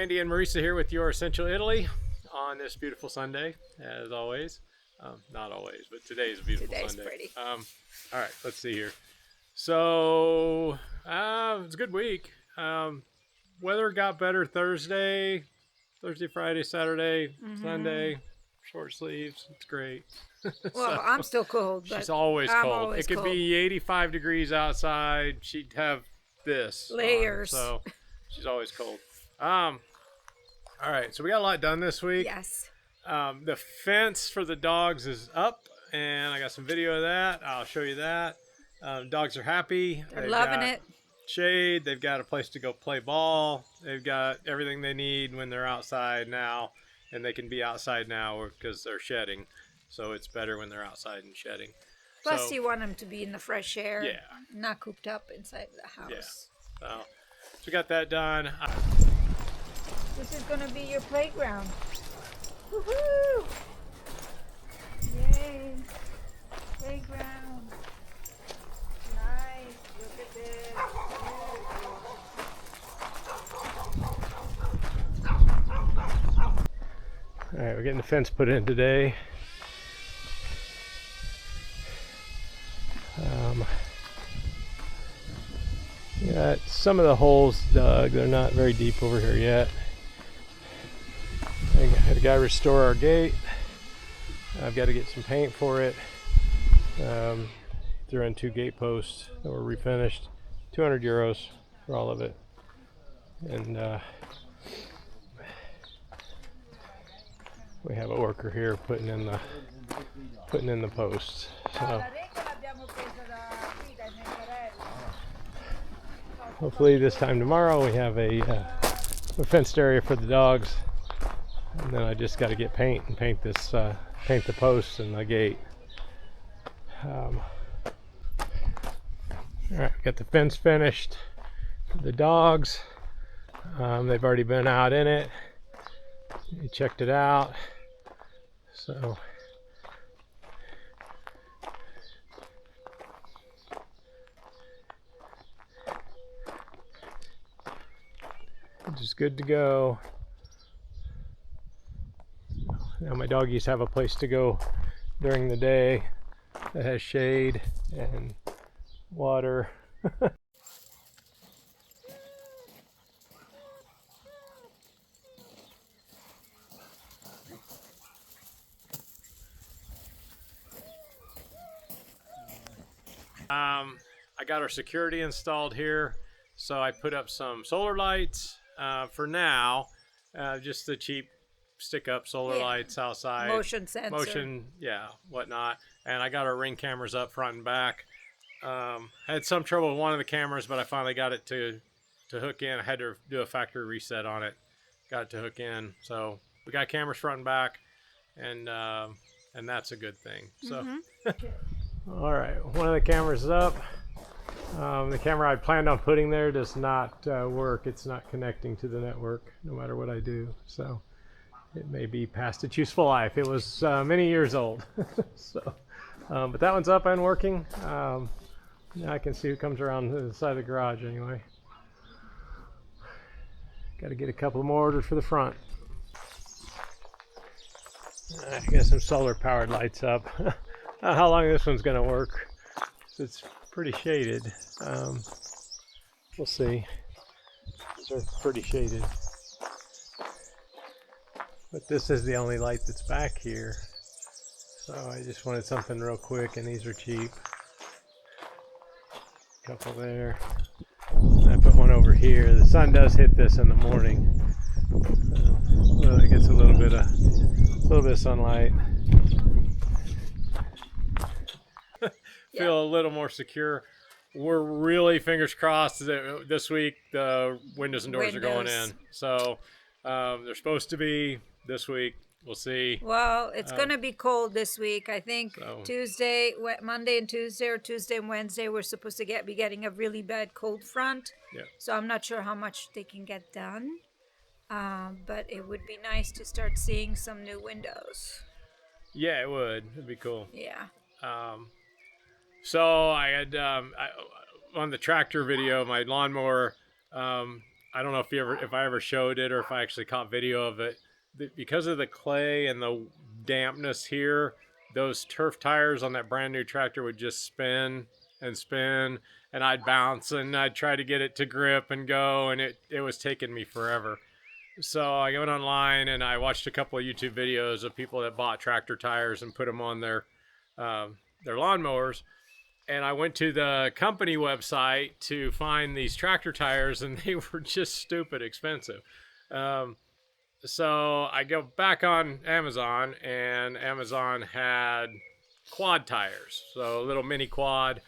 Randy and Marisa here with your Essential Italy on this beautiful Sunday, as always. Not always, but today's a beautiful Today's Sunday. pretty. All right, let's see here. So, it's a good week. Weather got better Thursday, Friday, Saturday, Sunday. Short sleeves. It's great. Well, I'm still cold, but She's always I'm cold. always It could cold. be 85 degrees outside. She'd have this on, Layers. so she's always cold. All right, so we got a lot done this week. Yes. The fence for the dogs is up, and I got some video of that. I'll show you that. Dogs are happy. They're They've loving got it. shade. They've got a place to go play ball. They've got everything they need when they're outside now, and they can be outside now because they're shedding. So it's better when they're outside and shedding. Plus, So, you want them to be in the fresh air. Yeah. Not cooped up inside the house. Yeah. So we got that done. This is going to be your playground. Woohoo! Yay! Playground. Nice. Look at this. All right, we're getting the fence put in today. Got some of the holes dug. They're not very deep over here yet. I had a guy restore our gate. I've got to get some paint for it. Threw in 2 gate posts that were refinished. 200 euros for all of it. And we have a worker here putting in the posts. So hopefully this time tomorrow we have a fenced area for the dogs, and then I just got to get paint and paint the posts and the gate. All right, got the fence finished for the dogs. They've already been out in it. We checked it out. So just good to go. Now my doggies have a place to go during the day that has shade and water. I got our security installed here, so I put up some solar lights for now, just the cheap stick-up solar lights outside. Motion sensor. Whatnot. And I got our Ring cameras up front and back. I had some trouble with one of the cameras, but I finally got it to hook in. I had to do a factory reset on it. Got it to hook in. So we got cameras front and back, and that's a good thing. So, all right, one of the cameras is up. The camera I planned on putting there does not work. It's not connecting to the network, no matter what I do. So it may be past its useful life. It was many years old. So, but that one's up and working. Now I can see who comes around the side of the garage anyway. Got to get a couple more orders for the front. I got some solar powered lights up. How long this one's going to work. It's pretty shaded. We'll see. These are pretty shaded. But this is the only light that's back here. So I just wanted something real quick, and these are cheap. A couple there. And I put one over here. The sun does hit this in the morning. So it gets a little bit of sunlight. Feel a little more secure. We're really fingers crossed that this week the windows and doors are going in. So they're supposed to be this week. We'll see. Well, it's going to be cold this week. I think Monday and Tuesday, or Tuesday and Wednesday, we're supposed to be getting a really bad cold front. Yeah. So I'm not sure how much they can get done. But it would be nice to start seeing some new windows. Yeah, it would. It'd be cool. Yeah. So I had on the tractor video, my lawnmower I don't know if I ever showed it or if I actually caught video of it. Because of the clay and the dampness here, those turf tires on that brand new tractor would just spin and spin, and I'd bounce and I'd try to get it to grip and go, and it was taking me forever. So I went online and I watched a couple of YouTube videos of people that bought tractor tires and put them on their lawnmowers. And I went to the company website to find these tractor tires, and they were just stupid expensive. So I go back on Amazon, and Amazon had quad tires, so a little mini quad.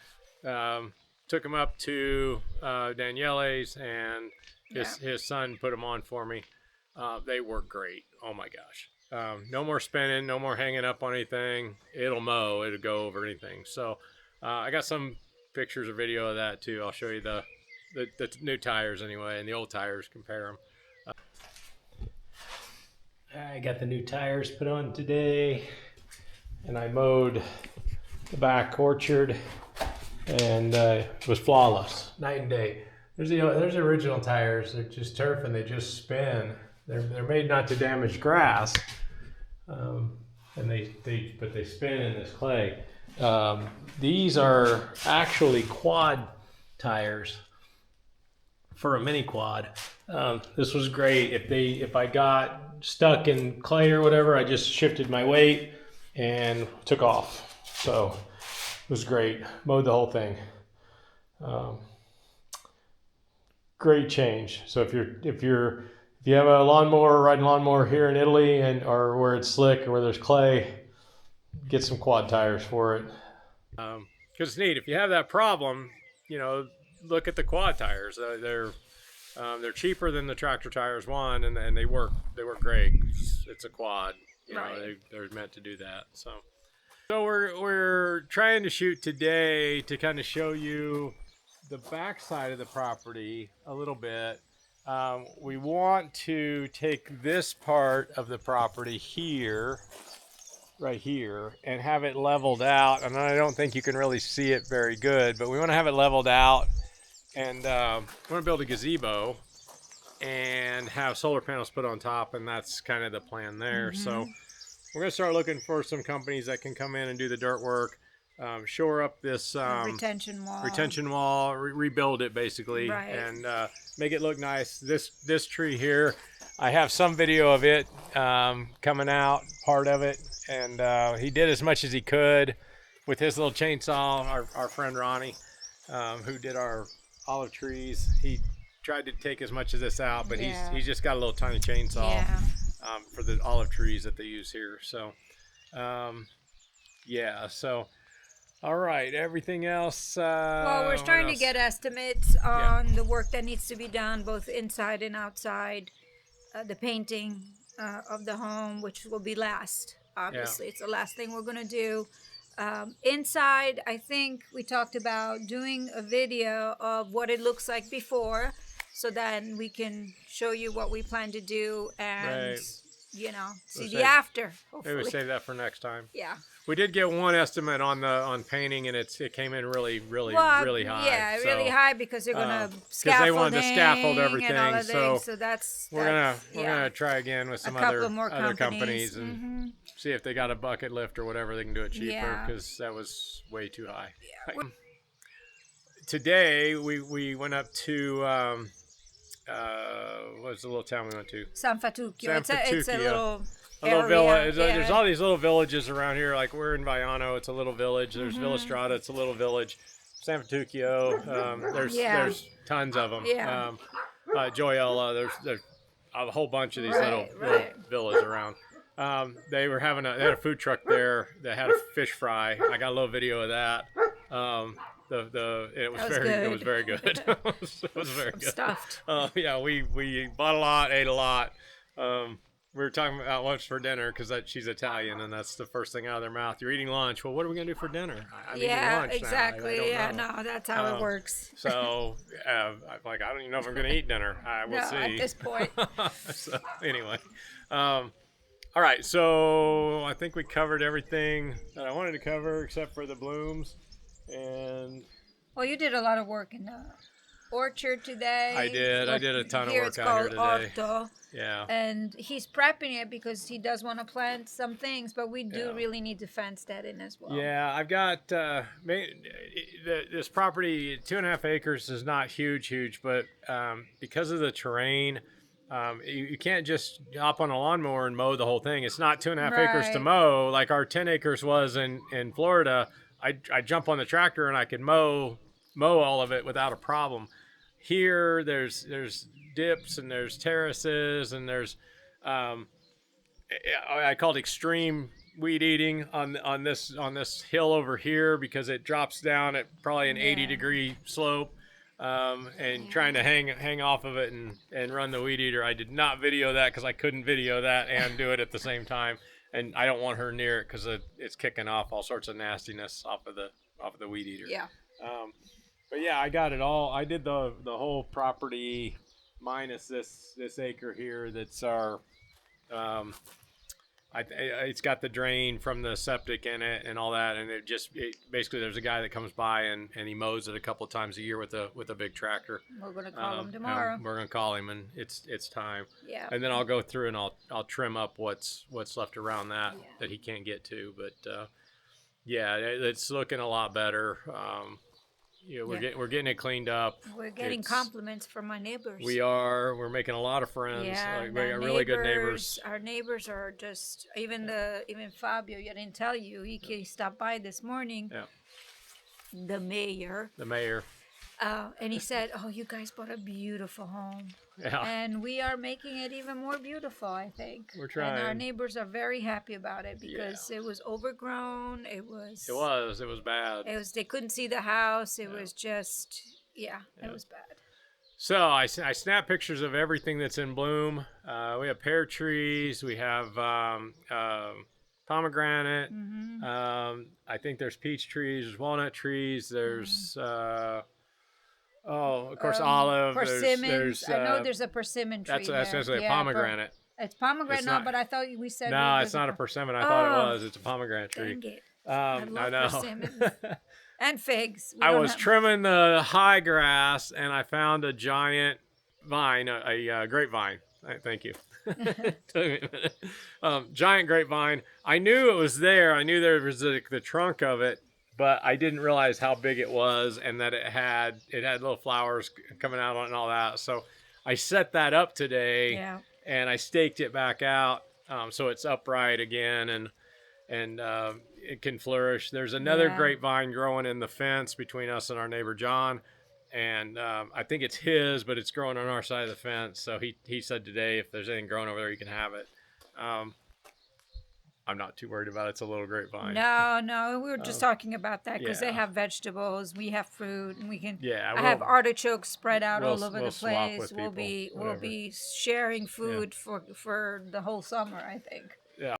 Took them up to Daniele's, and his son put them on for me. They work great. Oh my gosh. No more spinning, no more hanging up on anything. It'll mow, it'll go over anything. So I got some pictures or video of that too. I'll show you the new tires anyway, and the old tires, compare them. I got the new tires put on today, and I mowed the back orchard, and it was flawless, night and day. There's the original tires. They're just turf and they just spin. They're made not to damage grass, and but they spin in this clay. These are actually quad tires for a mini quad. This was great. If I got stuck in clay or whatever, I just shifted my weight and took off. So it was great. Mowed the whole thing. Great change. So if you have a riding lawnmower here in Italy or where it's slick or where there's clay, get some quad tires for it. Because it's neat. If you have that problem, look at the quad tires. They're cheaper than the tractor tires, one, and they work great. It's a quad. Right. They're meant to do that. So we're trying to shoot today to kind of show you the back side of the property a little bit. We want to take this part of the property here, right here, and have it leveled out. And I don't think you can really see it very good, but we want to have it leveled out, and we want to build a gazebo and have solar panels put on top, and that's kind of the plan there. Mm-hmm. So we're going to start looking for some companies that can come in and do the dirt work, shore up this retention wall, rebuild it basically, right, and make it look nice. This tree here, I have some video of it coming out, part of it, and he did as much as he could with his little chainsaw. Our friend Ronnie, who did our olive trees, he tried to take as much of this out, but he's just got a little tiny chainsaw for the olive trees that they use here. So so all right, everything else, well, we're starting to get estimates on the work that needs to be done both inside and outside, the painting of the home, which will be last. Obviously, it's the last thing we're going to do. Inside, I think we talked about doing a video of what it looks like before, so then we can show you what we plan to do and, see the after, hopefully. Maybe save that for next time. Yeah. We did get one estimate on painting, and it came in really high. Yeah, really high because they're gonna scaffolding. Because they wanted to scaffold everything. And all of so that's we're gonna try again with some other companies and see if they got a bucket lift or whatever, they can do it cheaper, because that was way too high. Yeah. Today we went up to what's the little town we went to? San Fatuccio. It's a little village. There's all these little villages around here. Like we're in Vaiano, it's a little village. There's Villa Strada, it's a little village. San Fatuccio, there's tons of them. Gioia, there's a whole bunch of these little villas around. They had a food truck there that had a fish fry. I got a little video of that. It was very good. It was very good. Stuffed. We bought a lot, ate a lot. We were talking about lunch for dinner because she's Italian, and that's the first thing out of their mouth. You're eating lunch. Well, what are we gonna do for dinner? I'm eating lunch exactly. now. That's how it works. So, I don't even know if I'm gonna eat dinner. We'll see. At this point. So anyway, all right. So I think we covered everything that I wanted to cover except for the blooms. And well, you did a lot of work in orchard today. I did a ton of Here work it's out here called today. orto. Yeah. And he's prepping it because he does want to plant some things, but we do Yeah. really need to fence that in as well. Yeah, I've got this property, 2.5 acres is not huge, but because of the terrain, you can't just hop on a lawnmower and mow the whole thing. It's not 2.5 acres to Right. mow like our 10 acres was in Florida. I jump on the tractor and I can mow all of it without a problem. Here, there's dips and there's terraces and there's um, I called extreme weed eating on this hill over here because it drops down at probably an 80-degree slope, and trying to hang off of it and run the weed eater. I did not video that because I couldn't video that and do it at the same time, and I don't want her near it because it's kicking off all sorts of nastiness off of the weed eater. Yeah. But yeah, I got it all. I did the whole property minus this acre here. That's our um, it's got the drain from the septic in it and all that, and it basically there's a guy that comes by and he mows it a couple of times a year with a big tractor. We're gonna call him tomorrow. We're gonna call him, and it's time. Yeah. And then I'll go through and I'll trim up what's left around that he can't get to. But yeah, it's looking a lot better. We're getting it cleaned up. We're getting compliments from my neighbors. We're making a lot of friends. Yeah, We got really good neighbors. Our neighbors are just even Fabio. I didn't tell you he stopped by this morning. Yeah. The mayor. The mayor. And he said, "Oh, you guys bought a beautiful home." Yeah. And we are making it even more beautiful, I think. We're trying. And our neighbors are very happy about it because it was overgrown. It was bad. They couldn't see the house. It was just, it was bad. So I snap pictures of everything that's in bloom. We have pear trees. We have pomegranate. Mm-hmm. I think there's peach trees. There's walnut trees. There's of course, olive. Persimmons. I know there's a persimmon tree. That's essentially a pomegranate. It's pomegranate, but I thought we said no, it's not a persimmon. I thought it was. It's a pomegranate tree. Dang it. I know. Persimmons. And figs. I was trimming the high grass and I found a giant vine, a grapevine. Thank you. Took me a minute. Giant grapevine. I knew it was there. I knew there was the trunk of it, but I didn't realize how big it was and that it had little flowers coming out on it and all that. So I set that up today, and I staked it back out so it's upright again and it can flourish. There's another grapevine growing in the fence between us and our neighbor John, and I think it's his, but it's growing on our side of the fence. So he said today if there's anything growing over there, you can have it. I'm not too worried about it. It's a little grapevine. No, we were just talking about that because they have vegetables, we have fruit, and we can. Yeah, I have artichokes spread out all over the swap place. with We'll be sharing food for the whole summer, I think. Yeah.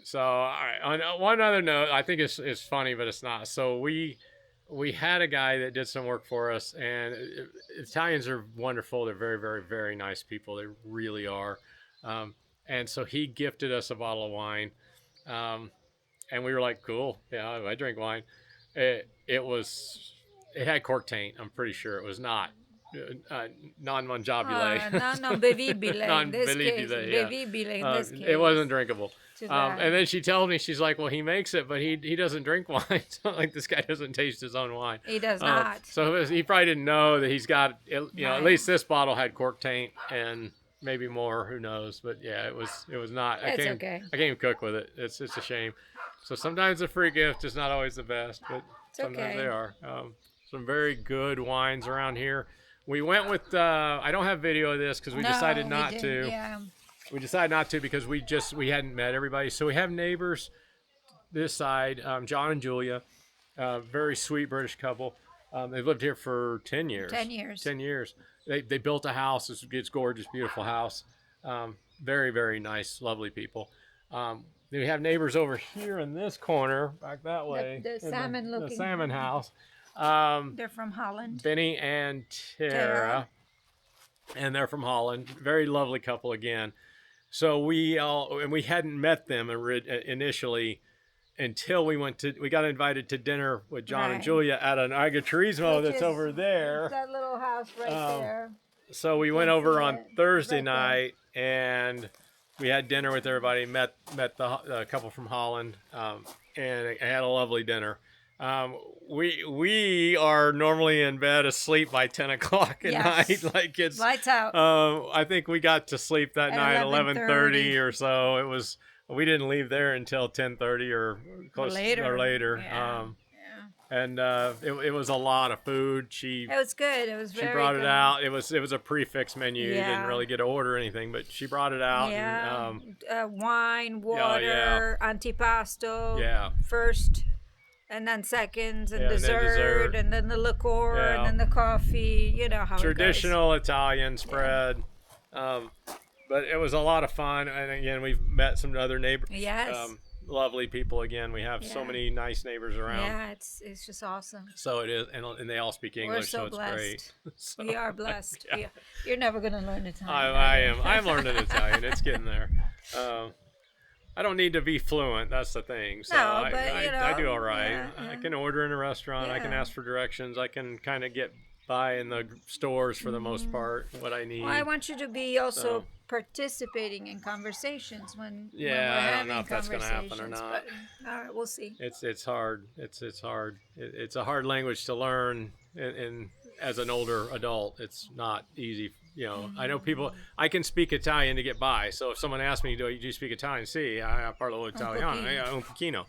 So, all right, on one other note, I think it's funny, but it's not. So we had a guy that did some work for us, and Italians are wonderful. They're very, very, very nice people. They really are. And so he gifted us a bottle of wine. and we were like, cool, yeah, I drink wine. It had cork taint. I'm pretty sure it was not non mangiabile, non bevibile in non this case. bevibile. Yeah, Bevibile in this it case. wasn't drinkable. Too bad. And then she tells me, she's like, well, he makes it, but he doesn't drink wine. It's not like this guy doesn't taste his own wine. He does not. So he probably didn't know that he's got, at Right. least this bottle had cork taint and maybe more, who knows. But yeah, it was not. It's okay. I can't even cook with it. It's a shame. So sometimes a free gift is not always the best, but sometimes they are. Some very good wines around here. We went with, I don't have video of this because we decided not to. Yeah. We decided not to because we hadn't met everybody. So we have neighbors this side, John and Julia, very sweet British couple. They've lived here for 10 years. 10 years. 10 years. They built a house. It's gorgeous, beautiful house. Very, very nice, lovely people. We have neighbors over here in this corner, back that way. The salmon looking. The salmon house. They're from Holland. Benny and Tara. And they're from Holland. Very lovely couple again. So we hadn't met them initially until we got invited to dinner with John and Julia at an agriturismo that's over there. That little house right there. So we went over on Thursday night and we had dinner with everybody, met the couple from Holland, and had a lovely dinner. We are normally in bed asleep by 10 o'clock at night. Like it's lights out. I think we got to sleep that night at 11:30 or so. We didn't leave there until 10:30 or close or later. Yeah. And it was a lot of food. It was good. It was very She brought good. it out. It was a prefix menu. You Yeah. didn't really get to order anything, but she brought it out. Yeah. And, wine, water, antipasto. Yeah. First, and then seconds, and, Yeah, and then dessert, dessert. and then the liqueur, Yeah. and then the coffee. You know how traditional Italian spread. But it was a lot of fun. And again, we've met some other neighbors. Yes. Lovely people again. We have so many nice neighbors it goes. around. Yeah, it's just awesome. So it is, and they all speak English, We're so it's blessed. great. So, We are blessed. yeah. You're never gonna learn Italian. I am. I'm learning Italian. It's getting there. I don't need to be fluent. That's the thing. So No, but, I do all right. yeah. I can order in a restaurant. I can Yeah. ask for directions. I can kind of get by in the stores for the most part. What I need. Well, I want you to be also So- participating in conversations when Yeah, we're I don't having know if that's gonna happen or conversations, not. but, all right, we'll see. It's hard. It's hard. It's a hard language to learn, and as an older adult, it's not easy. I know people. I can speak Italian to get by. So if someone asks me, "Do you speak Italian?" Si, I parlo italiano. Un pochino.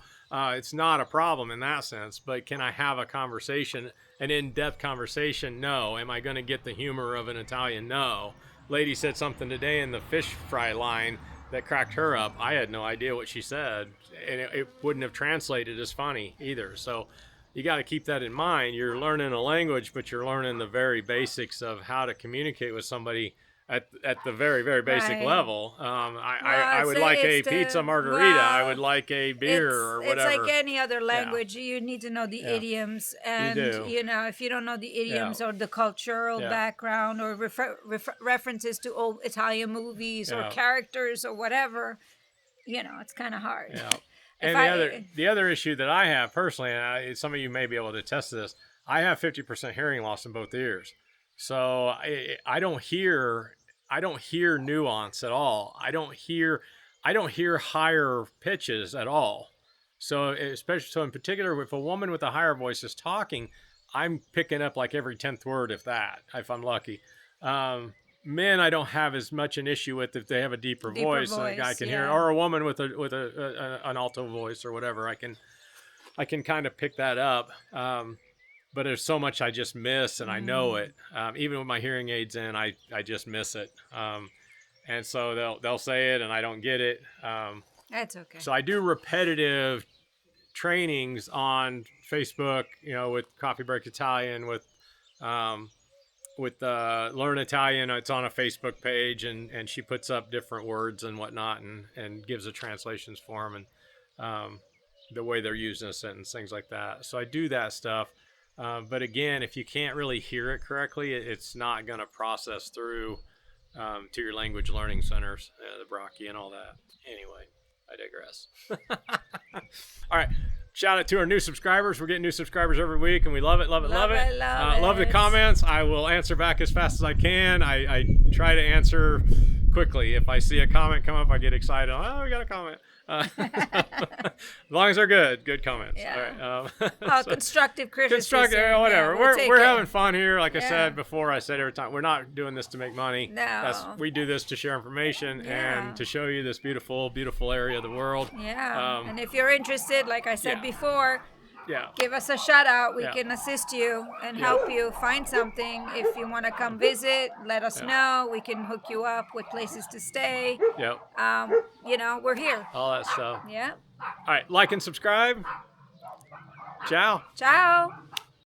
It's not a problem in that sense. But can I have a conversation, an in-depth conversation? No. Am I going to get the humor of an Italian? No. Lady said something today in the fish fry line that cracked her up. I had no idea what she said, and it wouldn't have translated as funny either. So you got to keep that in mind. You're learning a language, but you're learning the very basics of how to communicate with somebody at the very, very basic Right. level. I would like a pizza margarita. I would like a beer or whatever. It's like any other language. You need to know the Yeah. idioms, and do. if you don't know the idioms or the cultural background or references to old Italian movies or Yeah. characters or whatever, it's kind of hard. Yeah. If And the other issue that I have personally, and some of you may be able to attest to this, I have 50% hearing loss in both ears. So I don't hear nuance at all. I don't hear higher pitches at all. So in particular, if a woman with a higher voice is talking, I'm picking up like every 10th word, if I'm lucky. Men, I don't have as much an issue with if they have a deeper voice. I can hear, or a woman with an alto voice or whatever. I can kind of pick that up. But there's so much I just miss, and I know it. Even with my hearing aids in, I just miss it. And so they'll say it, and I don't get it. That's okay. So I do repetitive trainings on Facebook, with Coffee Break Italian, with Learn Italian. It's on a Facebook page, and she puts up different words and whatnot, and gives the translations for them, and the way they're using a sentence, things like that. So I do that stuff. But again, if you can't really hear it correctly, it's not going to process through to your language learning centers, the Brockie and all that. Anyway. I digress. All right. Shout out to our new subscribers. We're getting new subscribers every week, and we love it, love it, love it. Love the comments. I will answer back as fast as I can. I try to answer quickly. If I see a comment come up, I get excited. Oh, we got a comment. As long as they're good comments. Yeah. All right. Constructive criticism. Whatever. Yeah, we're having fun here. Like I Yeah. said before, I said every time, we're not doing this to make money. No. We do this to share information and to show you this beautiful, beautiful area of the world. Yeah. And if you're interested, like I said before, yeah, give us a shout out. We can assist you and help you find something. If you want to come visit, let us know. We can hook you up with places to stay. Yep. You know, we're here. All that stuff. Yeah. All right, like and subscribe. Ciao. Ciao.